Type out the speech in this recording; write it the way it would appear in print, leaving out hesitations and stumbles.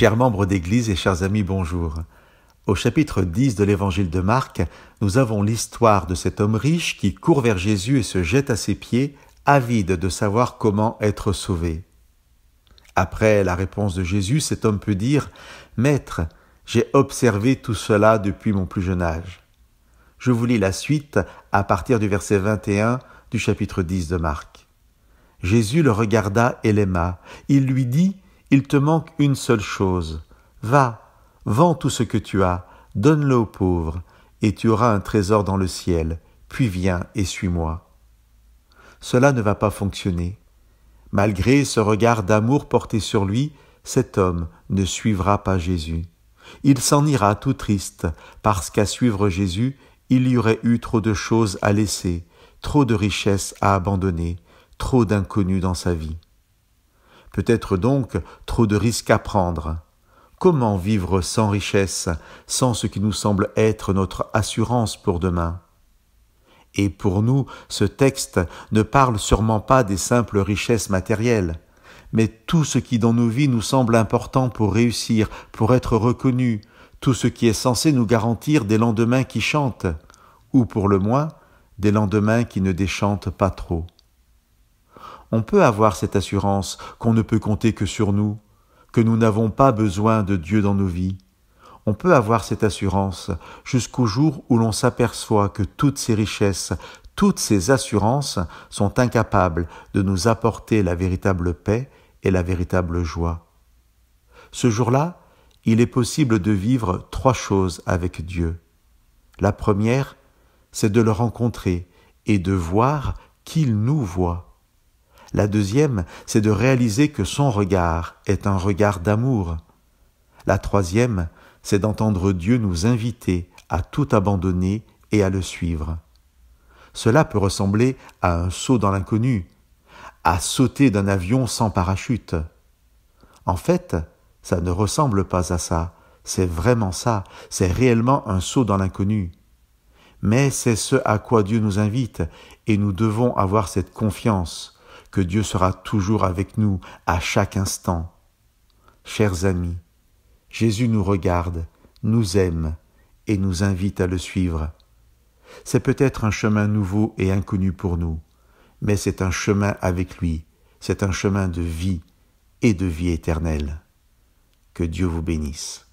Chers membres d'Église et chers amis, bonjour. Au chapitre 10 de l'Évangile de Marc, nous avons l'histoire de cet homme riche qui court vers Jésus et se jette à ses pieds, avide de savoir comment être sauvé. Après la réponse de Jésus, cet homme peut dire « Maître, j'ai observé tout cela depuis mon plus jeune âge. » Je vous lis la suite à partir du verset 21 du chapitre 10 de Marc. Jésus le regarda et l'aima. Il lui dit « Il te manque une seule chose. Va, vends tout ce que tu as, donne-le aux pauvres, et tu auras un trésor dans le ciel. Puis viens et suis-moi. » Cela ne va pas fonctionner. Malgré ce regard d'amour porté sur lui, cet homme ne suivra pas Jésus. Il s'en ira tout triste, parce qu'à suivre Jésus, il y aurait eu trop de choses à laisser, trop de richesses à abandonner, trop d'inconnus dans sa vie. Peut-être donc trop de risques à prendre. Comment vivre sans richesse, sans ce qui nous semble être notre assurance pour demain ? Et pour nous, ce texte ne parle sûrement pas des simples richesses matérielles, mais tout ce qui dans nos vies nous semble important pour réussir, pour être reconnu, tout ce qui est censé nous garantir des lendemains qui chantent, ou pour le moins, des lendemains qui ne déchantent pas trop. On peut avoir cette assurance qu'on ne peut compter que sur nous, que nous n'avons pas besoin de Dieu dans nos vies. On peut avoir cette assurance jusqu'au jour où l'on s'aperçoit que toutes ces richesses, toutes ces assurances sont incapables de nous apporter la véritable paix et la véritable joie. Ce jour-là, il est possible de vivre 3 choses avec Dieu. La première, c'est de le rencontrer et de voir qu'il nous voit. La deuxième, c'est de réaliser que son regard est un regard d'amour. La troisième, c'est d'entendre Dieu nous inviter à tout abandonner et à le suivre. Cela peut ressembler à un saut dans l'inconnu, à sauter d'un avion sans parachute. En fait, ça ne ressemble pas à ça, c'est vraiment ça, c'est réellement un saut dans l'inconnu. Mais c'est ce à quoi Dieu nous invite, et nous devons avoir cette confiance que Dieu sera toujours avec nous à chaque instant. Chers amis, Jésus nous regarde, nous aime et nous invite à le suivre. C'est peut-être un chemin nouveau et inconnu pour nous, mais c'est un chemin avec lui, c'est un chemin de vie et de vie éternelle. Que Dieu vous bénisse.